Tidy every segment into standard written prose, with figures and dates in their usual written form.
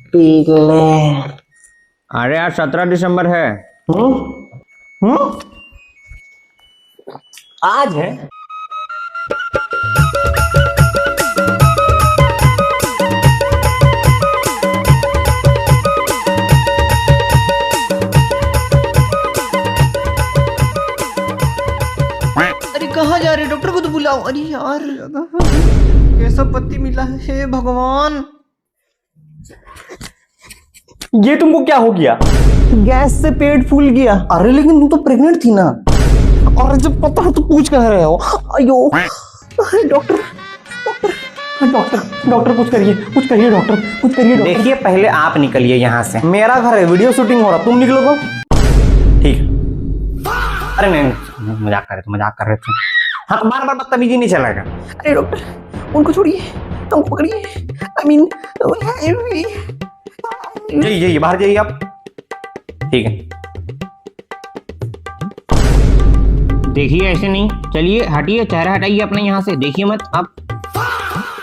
P ले। अरे आज 17 दिसंबर है। हम्म आज है। अरे कहाँ जा रहे, डॉक्टर को तो बुलाओ। अरे यार कैसा पति मिला है, हे भगवान। ये तुमको क्या हो गया? गैस से पेट फूल गया। अरे लेकिन तुम तो प्रेग्नेंट थी ना। और जब पता है तो पूछ कह रहे हो? अयो डॉक्टर डॉक्टर डॉक्टर डॉक्टर कुछ करिए, कुछ करिए डॉक्टर, कुछ करिए डॉक्टर। देखिए पहले आप निकलिए यहाँ से। मेरा घर है, वीडियो शूटिंग हो रहा, तुम निकलो तो। ठीक है। अरे नहीं, मजाक कर रहे थे। हाँ तो बार बार बदतमीजी नहीं चलेगा। अरे डॉक्टर उनको छोड़िए, तुम पकड़िए। आई मीन जाइए बाहर जाइए आप। ठीक है, देखिए ऐसे नहीं, चलिए हटिए, चेहरा हटाइए अपना यहाँ से, देखिए मत आप।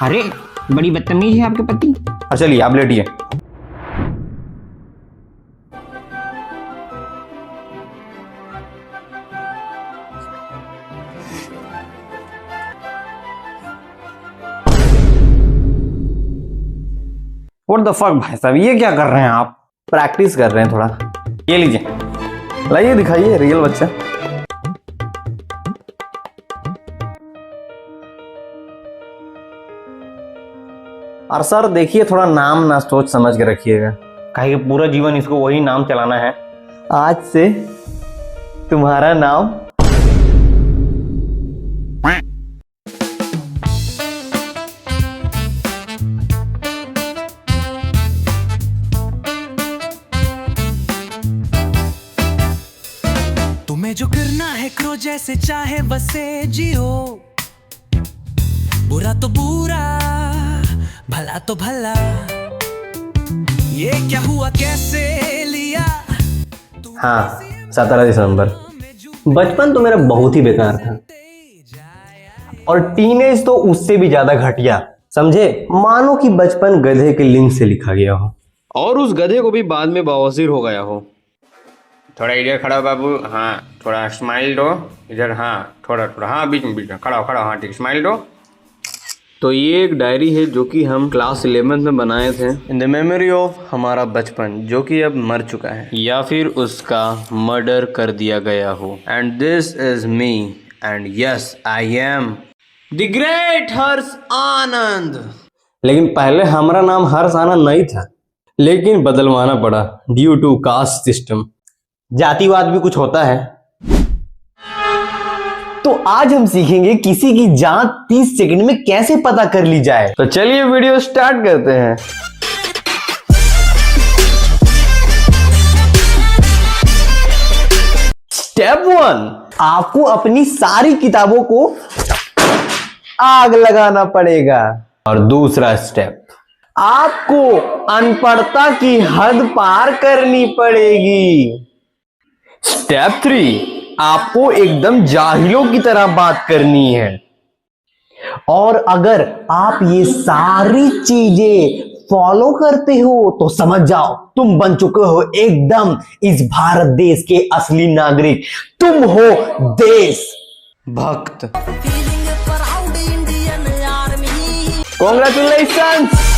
अरे बड़ी बदतमीज है आपके पति। चलिए आप लेटिए। व्हाट द फक भाई साहब, ये क्या कर रहे हैं आप? प्रैक्टिस कर रहे हैं थोड़ा। ये लीजिए। लाइए दिखाइए रियल बच्चा। और सर देखिए थोड़ा नाम ना सोच समझ के रखिएगा। कहे पूरा जीवन इसको वही नाम चलाना है। आज से तुम्हारा नाम तुम्हें जो करना है करो, जैसे चाहे बसे जियो। बुरा तो बुरा, भला तो भला, ये क्या हुआ कैसे लिया। हाँ 17 दिसंबर। बचपन तो मेरा बहुत ही बेकार था, और टीनेज तो उससे भी ज्यादा घटिया। समझे, मानो कि बचपन गधे के लिंग से लिखा गया हो, और उस गधे को भी बाद में बवासीर हो गया हो। थोड़ा इधर खड़ा हो बाबू, हाँ थोड़ा स्माइल दो इधर, हाँ थोड़ा थोड़ा, हाँ बीच में खड़ा हो, हाँ ठीक, स्माइल दो। तो ये एक डायरी है जो कि हम क्लास 11th में बनाए थे, इन द मेमोरी ऑफ हमारा बचपन जो कि अब मर चुका है या फिर उसका मर्डर कर दिया गया हो। And this is me, and yes I am the great Harsh Anand. लेकिन पहले हमारा नाम हर्ष आनंद नहीं था, लेकिन बदलवाना पड़ा ड्यू टू कास्ट सिस्टम। जातिवाद भी कुछ होता है। तो आज हम सीखेंगे किसी की जात 30 सेकंड में कैसे पता कर ली जाए। तो चलिए वीडियो स्टार्ट करते हैं। स्टेप 1, आपको अपनी सारी किताबों को आग लगाना पड़ेगा। और दूसरा स्टेप, आपको अनपढ़ता की हद पार करनी पड़ेगी। स्टेप 3, आपको एकदम जाहिलों की तरह बात करनी है। और अगर आप ये सारी चीजें फॉलो करते हो तो समझ जाओ तुम बन चुके हो एकदम इस भारत देश के असली नागरिक। तुम हो देश भक्त। Congratulations.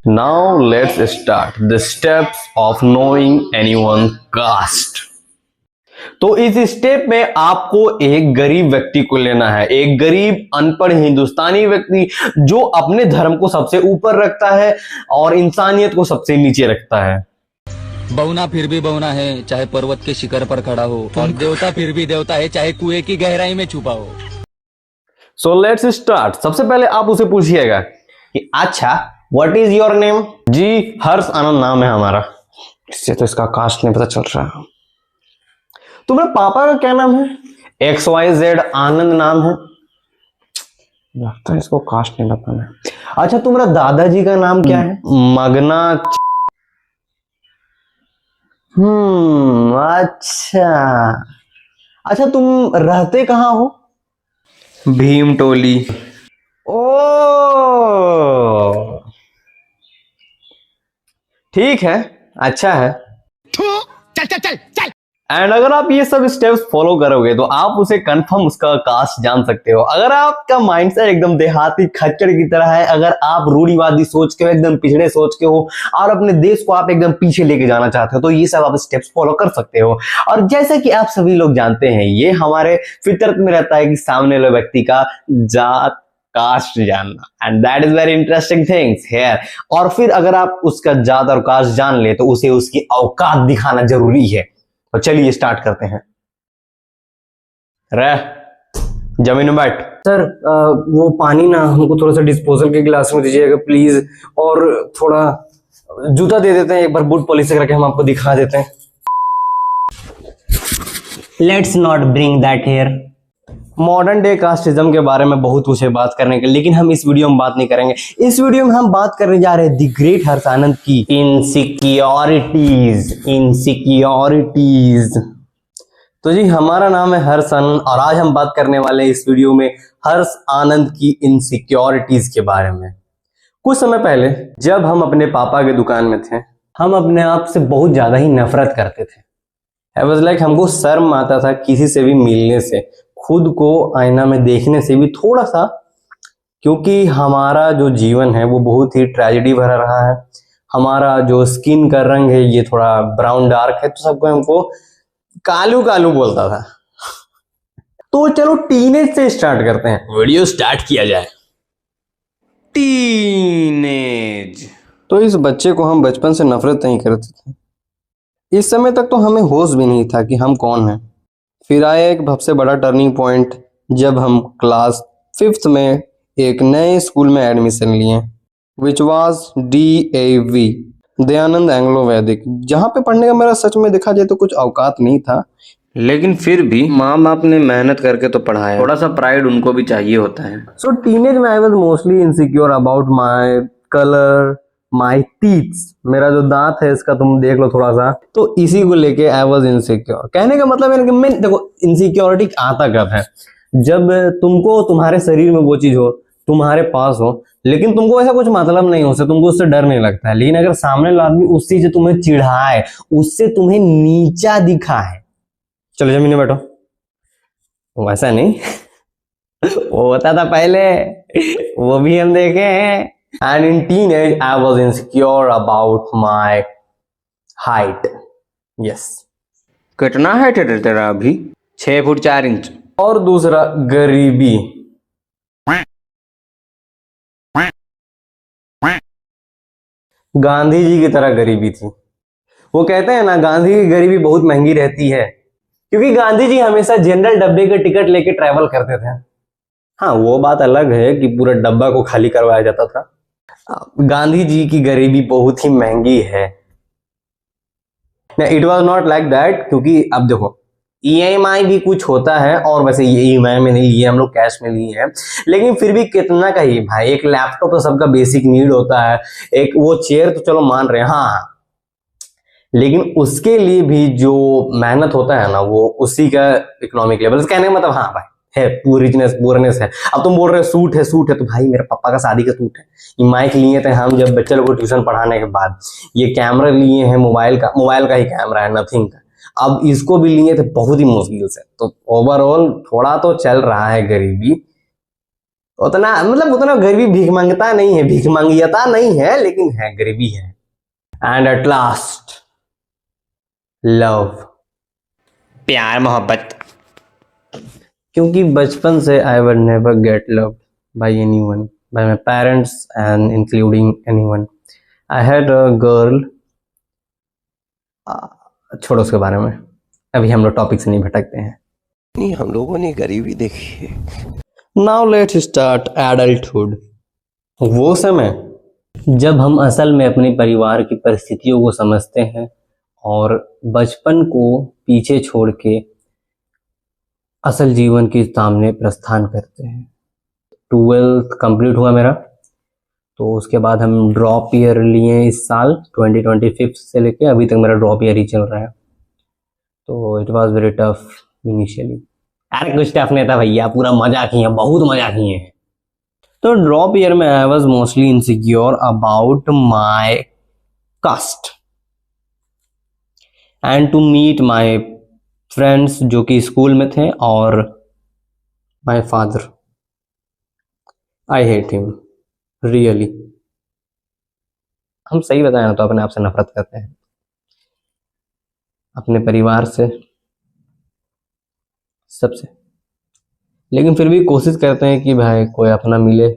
Now let's start the steps of knowing anyone's caste. तो इस स्टेप में आपको एक गरीब व्यक्ति को लेना है, एक गरीब अनपढ़ हिंदुस्तानी व्यक्ति जो अपने धर्म को सबसे ऊपर रखता है और इंसानियत को सबसे नीचे रखता है। बौना फिर भी बौना है, चाहे पर्वत के शिखर पर खड़ा हो, और देवता फिर भी देवता है, चाहे कुएं की गहराई में छुपा हो। So let's start. सबसे पहले आप उसे पूछिएगा कि अच्छा व्हाट इज योर नेम। जी हर्ष आनंद नाम है हमारा। इससे तो इसका कास्ट नहीं पता चल रहा। तुम्हारे पापा का क्या नाम है? XYZ आनंद नाम है। लगता है इसको कास्ट नहीं बताना है। अच्छा तुम्हारा दादाजी का नाम क्या है? मगना। अच्छा अच्छा, तुम रहते कहाँ हो? भीम टोली। ओ, ठीक है, अच्छा है। एंड अगर आप ये सब स्टेप्स फॉलो करोगे तो आप उसे कंफर्म उसका कास्ट जान सकते हो। अगर आपका माइंडसेट एकदम देहाती खच्चड़ की तरह है, अगर आप रूढ़िवादी सोच के हो, एकदम पिछड़े सोच के हो और अपने देश को आप एकदम पीछे लेके जाना चाहते हो, तो ये सब आप स्टेप्स फॉलो कर सकते हो। और जैसा कि आप सभी लोग जानते हैं, ये हमारे फितरत में रहता है कि सामने वाले व्यक्ति का जात कास्ट जानना, and that is very interesting things here. और फिर अगर आप उसका जात और कास्ट जान ले तो उसे उसकी औकात दिखाना जरूरी है। तो चलिए स्टार्ट करते हैं। रह जमीन में बैठ। सर वो पानी ना हमको थोड़ा सा डिस्पोजल के गिलास में दीजिएगा प्लीज, और थोड़ा जूता दे देते हैं, एक बार बूट पॉलिश करके हम आपको दिखा देते हैं। Let's not bring that here. Modern day casteism के बारे में बहुत कुछ है बात करने के, लेकिन हम इस वीडियो में बात नहीं करेंगे। इस वीडियो में हम बात करने जा रहे हैं द ग्रेट हर्ष आनंद की इनसिक्योरिटीज। तो जी हमारा नाम है हर्ष आनंद और आज हम बात करने वाले हैं इस वीडियो में हर्ष आनंद की इनसिक्योरिटीज के बारे में। कुछ समय पहले जब हम अपने पापा के दुकान में थे, हम अपने आप से बहुत ज्यादा ही नफरत करते थे। आई वाज लाइक हमको शर्म आता था किसी से भी मिलने से, खुद को आईना में देखने से भी थोड़ा सा, क्योंकि हमारा जो जीवन है वो बहुत ही ट्रेजेडी भरा रहा है। हमारा जो स्किन का रंग है ये थोड़ा ब्राउन डार्क है, तो सबको हमको कालू कालू बोलता था। तो चलो टीनेज से स्टार्ट करते हैं, वीडियो स्टार्ट किया जाए। टीनेज। तो इस बच्चे को हम बचपन से नफरत नहीं करते थे। इस समय तक तो हमें होश भी नहीं था कि हम कौन हैं। फिर आया एक सबसे बड़ा टर्निंग पॉइंट जब हम क्लास 5th में एक नए स्कूल में एडमिशन लिए, which was DAV, Dayanand Anglo वैदिक, जहाँ पे पढ़ने का मेरा सच में देखा जाए तो कुछ औकात नहीं था। लेकिन फिर भी माँ बाप ने मेहनत करके तो पढ़ाया, थोड़ा सा प्राइड उनको भी चाहिए होता है। सो टीनेज में I was mostly insecure about my colour, my teeths, मेरा जो दांत है इसका तुम देख लो थोड़ा सा, तो इसी को लेके आई वाज इनसिक्योर। कहने का मतलब है कि मैं देखो इनसिक्योरिटी आता कब है, जब तुमको तुम्हारे शरीर में वो चीज हो, तुम्हारे पास हो, लेकिन तुमको ऐसा कुछ मतलब नहीं हो, तुमको उससे डर नहीं लगता है। लेकिन अगर सामने वाला आदमी उस चीज से तुम्हें चिढ़ाए, उससे तुम्हें नीचा दिखा है, चलो जमीन में बैठो, वैसा नहीं वो होता था पहले, वो भी हम देखे हैं। And in teenage, I was insecure about my height. Yes. कितना हाइट है तेरा अभी? 6 फुट 4 इंच। और दूसरा गरीबी। गांधी जी की तरह गरीबी थी। वो कहते हैं ना, गांधी की गरीबी बहुत महंगी रहती है, क्योंकि गांधी जी हमेशा जनरल डब्बे के टिकट लेके ट्रैवल करते थे। हाँ, वो बात अलग है कि पूरा डब्बा को खाली करवाया जाता था। गांधी जी की गरीबी बहुत ही महंगी है। It was not like that, क्योंकि अब देखो EMI भी कुछ होता है, और वैसे ये EMI में नहीं लिए, हम लोग कैश में लिए हैं, लेकिन फिर भी कितना का ही भाई, एक लैपटॉप तो सबका बेसिक नीड होता है, एक वो चेयर तो चलो मान रहे हैं, हाँ, लेकिन उसके लिए भी जो मेहनत होता है ना, वो उसी का इकोनॉमिक लेवल। कहने का मतलब हाँ भाई है, पूरनेस है। अब तुम बोल रहे हो सूट है, तो भाई मेरे पापा का शादी का सूट है। ये माइक लिए थे हम जब बच्चे लोग को ट्यूशन पढ़ाने के बाद, ये कैमरा लिए हैं मोबाइल का ही कैमरा है, नथिंग का, अब इसको भी लिए थे बहुत ही मुश्किल से। तो ओवरऑल थोड़ा तो चल रहा है गरीबी, उतना गरीबी भीख मांगता नहीं है, भीख मांगियता नहीं है, लेकिन है, गरीबी है। एंड एट लास्ट लव, प्यार मोहब्बत। क्योंकि बचपन से I will never get love by anyone, by my parents and including anyone. I had a girl, छोड़ो उसके बारे में, अभी हम लोग टॉपिक से नहीं भटकते हैं। नहीं, हम लोगों ने गरीबी देखी है। Now let's start adulthood. वो समय जब हम असल में अपने परिवार की परिस्थितियों को समझते हैं और बचपन को पीछे छोड़ के असल जीवन के सामने प्रस्थान करते हैं। 12th कंप्लीट हुआ मेरा, तो उसके बाद हम ड्रॉप ईयर लिए इस साल 2025 से लेके अभी तक मेरा ड्रॉप ईयर ही चल रहा है। तो it was very tough initially, अरे कुछ टफ नहीं था भैया, पूरा मजा किए, बहुत मजा किए हैं। तो ड्रॉप ईयर में I was mostly insecure about my caste and to meet my friends जो कि स्कूल में थे, और my father, I hate him really. हम सही बताएं ना तो अपने आप से नफरत करते हैं, अपने परिवार से, सबसे। लेकिन फिर भी कोशिश करते हैं कि भाई कोई अपना मिले।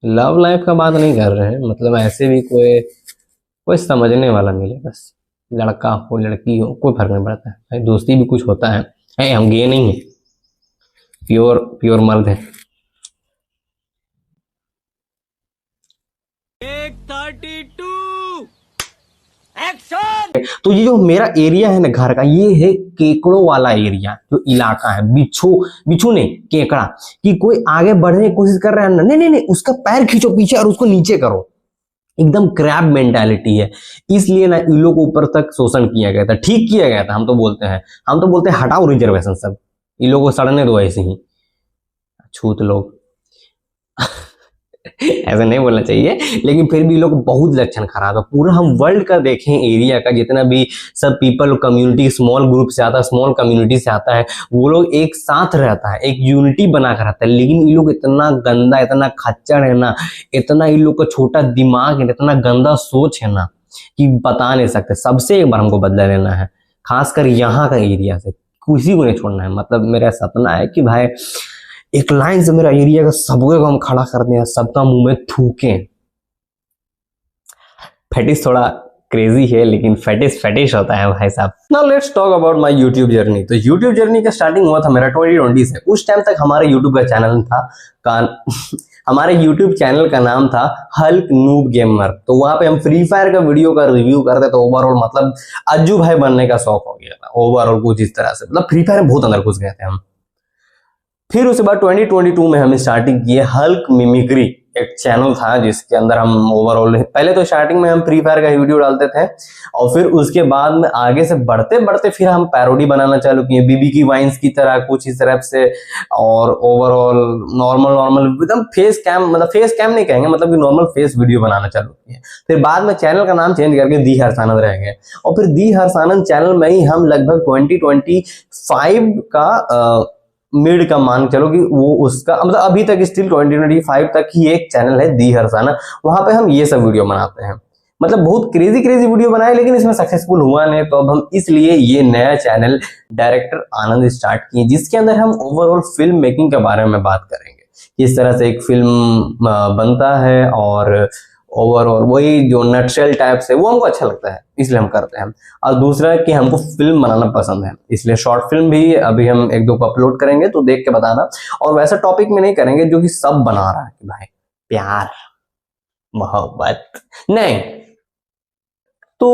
लव लाइफ का बात नहीं कर रहे हैं, मतलब ऐसे भी कोई समझने वाला मिले, बस लड़का हो लड़की हो कोई फर्क नहीं पड़ता है भाई, दोस्ती भी कुछ होता है। हम गे नहीं है, प्योर मर्द है। तो ये जो मेरा एरिया है ना घर का, ये है केकड़ों वाला एरिया, जो इलाका है, बिच्छू नहीं केकड़ा, कि कोई आगे बढ़ने की कोशिश कर रहा है ना, नहीं, उसका पैर खींचो पीछे और उसको नीचे करो, एकदम क्रैब मेंटालिटी है। इसलिए ना इन लोगों को ऊपर तक शोषण किया गया था, ठीक किया गया था। हम तो बोलते हैं हटाओ रिजर्वेशन, सब इन लोगों को सड़ने दो ऐसे ही, छूत लोग। ऐसा नहीं बोलना चाहिए, लेकिन फिर भी लोग बहुत लक्षण खराब है। पूरा हम वर्ल्ड का देखें एरिया का, जितना भी सब पीपल कम्युनिटी स्मॉल ग्रुप से आता है, स्मॉल कम्युनिटी से आता है, वो लोग एक साथ रहता है, एक यूनिटी बना कर रहता है। लेकिन ये लोग इतना गंदा, इतना खच्चर है ना, इतना इन लोग का छोटा दिमाग है, इतना गंदा सोच है ना कि बता नहीं सकते। सबसे एक बार हमको बदला लेना है, खासकर यहाँ का एरिया से, किसी को नहीं छोड़ना है। मतलब मेरा सपना है कि भाई एक लाइन से मेरा एरिया का सबको हम खड़ा कर दें, सबका मुंह में थूकें। फेटिश थोड़ा क्रेजी है, लेकिन फेटिश होता है भाई साहब। Now let's talk about my YouTube journey. तो यूट्यूब जर्नी का स्टार्टिंग हुआ था मेरा 2020 से। उस टाइम तक हमारे यूट्यूब का चैनल था हमारे यूट्यूब चैनल का नाम था हल्क नूब गेमर। तो वहां पे हम फ्री फायर का वीडियो का रिव्यू करते, तो ओवरऑल मतलब अज्जू भाई बनने का शौक हो गया था ओवरऑल कुछ इस तरह से, मतलब फ्री फायर में बहुत अंदर घुस गए थे हम। फिर उसके बाद 2022 में हम स्टार्टिंग किए हल्क मिमिक्री, एक चैनल था जिसके अंदर हम ओवरऑल, पहले तो स्टार्टिंग में हम फ्री फायर का वीडियो डालते थे, और फिर उसके बाद में आगे से बढ़ते बढ़ते फिर हम पैरोडी बनाना चालू किए, बीबी की वाइन्स की तरह कुछ इस तरह से, और ओवरऑल नॉर्मल एकदम फेस कैम, मतलब फेस कैम नहीं कहेंगे, मतलब कि नॉर्मल फेस वीडियो बनाना चालू किए। फिर बाद में चैनल का नाम चेंज करके दी हर्षानंद रह गए, और फिर दी हर्षानंद चैनल में ही हम लगभग 2025 का मिड का मान चलो कि वो उसका मतलब अभी तक स्टिल 2025 तक ही एक चैनल है दी हर्षाना, वहां पे हम ये सब वीडियो बनाते हैं। मतलब बहुत क्रेजी वीडियो बनाए, लेकिन इसमें सक्सेसफुल हुआ नहीं, तो अब हम इसलिए ये नया चैनल डायरेक्टर आनंद स्टार्ट किए, जिसके अंदर हम ओवरऑल फिल्म मेकिंग के बारे में बात करेंगे, किस तरह से एक फिल्म बनता है, और ओवरऑल वही जो नटशेल टाइप से, वो हमको अच्छा लगता है इसलिए हम करते हैं। और दूसरा कि हमको फिल्म बनाना पसंद है, इसलिए शॉर्ट फिल्म भी अभी हम एक दो को अपलोड करेंगे, तो देख के बताना। और वैसा टॉपिक में नहीं करेंगे जो कि सब बना रहा है कि भाई प्यार मोहब्बत नहीं। तो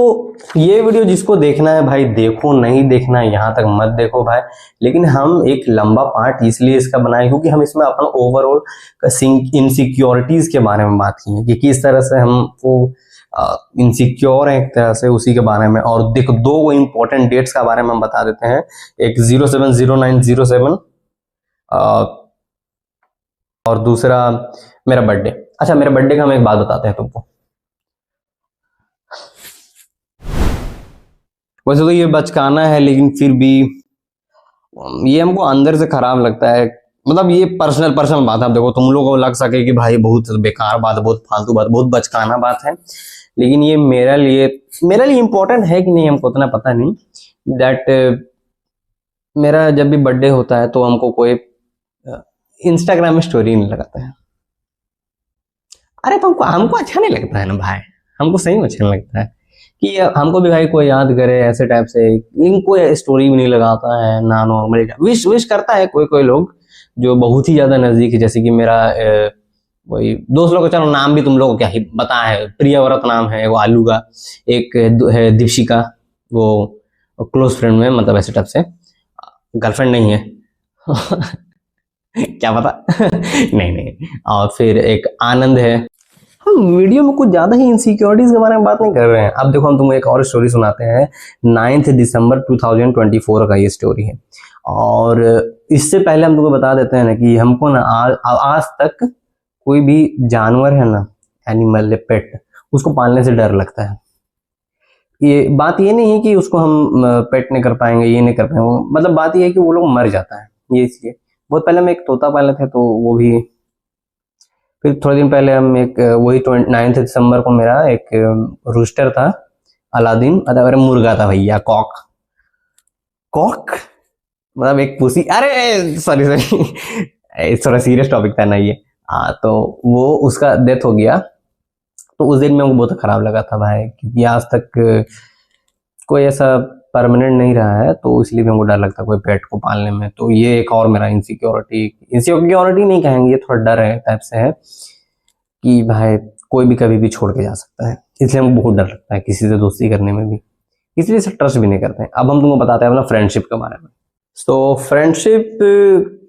ये वीडियो जिसको देखना है भाई देखो, नहीं देखना है यहाँ तक मत देखो भाई। लेकिन हम एक लंबा पार्ट इसलिए इसका बनाए क्योंकि हम इसमें अपना ओवरऑल इनसिक्योरिटीज के बारे में बात की है कि किस तरह से हम वो इनसिक्योर है एक तरह से, उसी के बारे में। और देखो दो इंपॉर्टेंट डेट्स का बारे में हम बता देते हैं, एक 070907 और दूसरा मेरा बर्थडे। अच्छा मेरे बर्थडे का हम एक बात बताते हैं तुमको। वैसे तो ये बचकाना है, लेकिन फिर भी ये हमको अंदर से खराब लगता है। मतलब ये पर्सनल बात है। अब देखो तुम लोगों को लग सके कि भाई बहुत बेकार बात, बहुत फालतू बात, बहुत बचकाना बात है, लेकिन ये मेरे लिए इंपॉर्टेंट है कि नहीं हमको उतना पता नहीं। दैट मेरा जब भी बर्थडे होता है तो हमको कोई इंस्टाग्राम में स्टोरी नहीं लगाता है। अरे तो हमको अच्छा नहीं लगता है ना भाई, हमको सही में अच्छा नहीं लगता है कि हमको भी भाई कोई याद करे ऐसे टाइप से। लेकिन कोई स्टोरी भी नहीं लगाता है ना, नॉर्मली विश करता है कोई लोग जो बहुत ही ज्यादा नजदीक है, जैसे कि मेरा वही दोस्त लोग, चलो नाम भी तुम लोग को क्या ही पता है, प्रियव्रत नाम है वो आलू का, एक है दीपशिका, वो क्लोज फ्रेंड में, मतलब ऐसे टाइप से, गर्लफ्रेंड नहीं है क्या पता नहीं। और फिर एक आनंद है। हम वीडियो में कुछ ज्यादा ही इनसिक्योरिटीज के बारे में बात नहीं कर रहे हैं। अब देखो हम तुमको एक और स्टोरी सुनाते हैं। 9 दिसंबर 2024 का ये स्टोरी है, और इससे पहले हम तुमको बता देते हैं ना कि हमको ना आज तक कोई भी जानवर है ना, एनिमल या पेट, उसको पालने से डर लगता है। ये बात ये नहीं है कि उसको हम पेट नहीं कर पाएंगे, ये नहीं कर पाएंगे, मतलब बात ये है कि वो लोग मर जाता है, ये इसलिए। बहुत पहले हम एक तोता पाले थे, तो वो भी, फिर थोड़े दिन पहले हम एक वही 9 दिसंबर को मेरा एक रूस्टर था, अलादीन, अरे मुर्गा था भैया, कॉक मतलब एक पुसी, अरे सॉरी थोड़ा सीरियस टॉपिक था ना ये। तो वो उसका डेथ हो गया, तो उस दिन में हमको बहुत खराब लगा था भाई, क्योंकि आज तक कोई ऐसा परमानेंट नहीं रहा है, तो इसलिए भी हमको डर लगता है कोई पेट को पालने में। तो ये एक और मेरा इनसिक्योरिटी नहीं कहेंगे, ये थोड़ा डर है टाइप से है कि भाई कोई भी कभी भी छोड़ के जा सकता है, इसलिए हमको बहुत डर लगता है किसी से दोस्ती करने में भी, इसलिए से ट्रस्ट भी नहीं करते हैं। अब हम तुमको बताते हैं अपना फ्रेंडशिप के बारे में। तो फ्रेंडशिप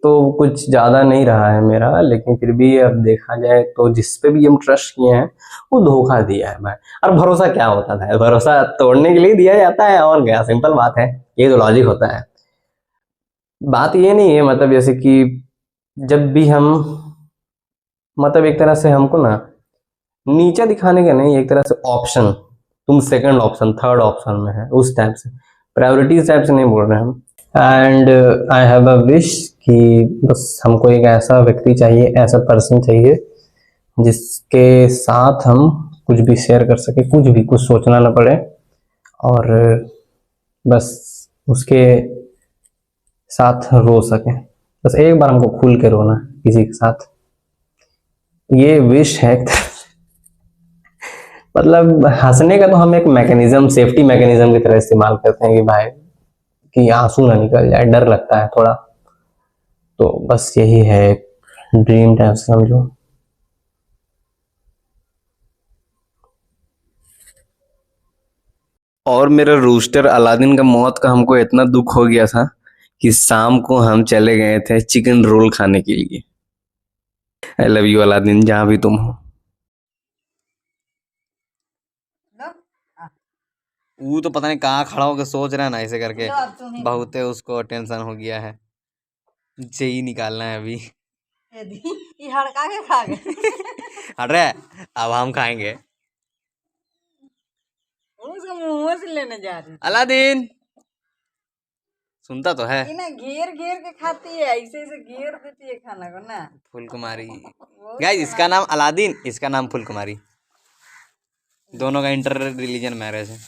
तो कुछ ज़्यादा नहीं रहा है मेरा, लेकिन फिर भी अब देखा जाए तो जिस पे भी हम ट्रस्ट किए हैं वो धोखा दिया है भाई। और भरोसा क्या होता है, भरोसा तोड़ने के लिए दिया जाता है, और क्या, सिंपल बात है, ये तो लॉजिक होता है। बात ये नहीं है, मतलब जैसे कि जब भी हम, मतलब एक तरह से हमको ना नीचा दिखाने का नहीं, एक तरह से ऑप्शन, तुम सेकंड ऑप्शन, थर्ड ऑप्शन में है, उस टाइप से, प्रायोरिटीज टाइप से नहीं बोल रहे हम। And I have a wish कि बस हमको एक ऐसा व्यक्ति चाहिए, ऐसा पर्सन चाहिए जिसके साथ हम कुछ भी शेयर कर सके, कुछ सोचना ना पड़े, और बस उसके साथ रो सके। बस एक बार हमको खुल के रोना किसी के साथ, ये विश है। मतलब हंसने का तो हम एक मैकेनिज्म, सेफ्टी मैकेनिज्म की तरह इस्तेमाल करते हैं कि भाई कि आंसू ना निकल जाए, डर लगता है थोड़ा, तो बस यही है, ड्रीम टाइप समझो। और मेरा रूस्टर अलादीन का मौत का हमको इतना दुख हो गया था कि शाम को हम चले गए थे चिकन रोल खाने के लिए। आई लव यू अलादीन, जहां भी तुम हो। वो तो पता नहीं कहाँ खड़ा होकर सोच रहा है ना, ऐसे करके बहुत है, उसको टेंशन हो गया है, से ही निकालना है अभी। ये हड़का के खा गए। अरे अब हम खाएंगे। उसको मुंह से लेने जा रही अलादीन सुनता तो है। है ना, घेर घेर के खाती है, ऐसे ऐसे घेर देती है खाना को ना। फुलकुमारी गाइस, इसका नाम अलादीन, इसका नाम फुलकुमारी, दोनों का इंटर रिलीजन मैरिज है।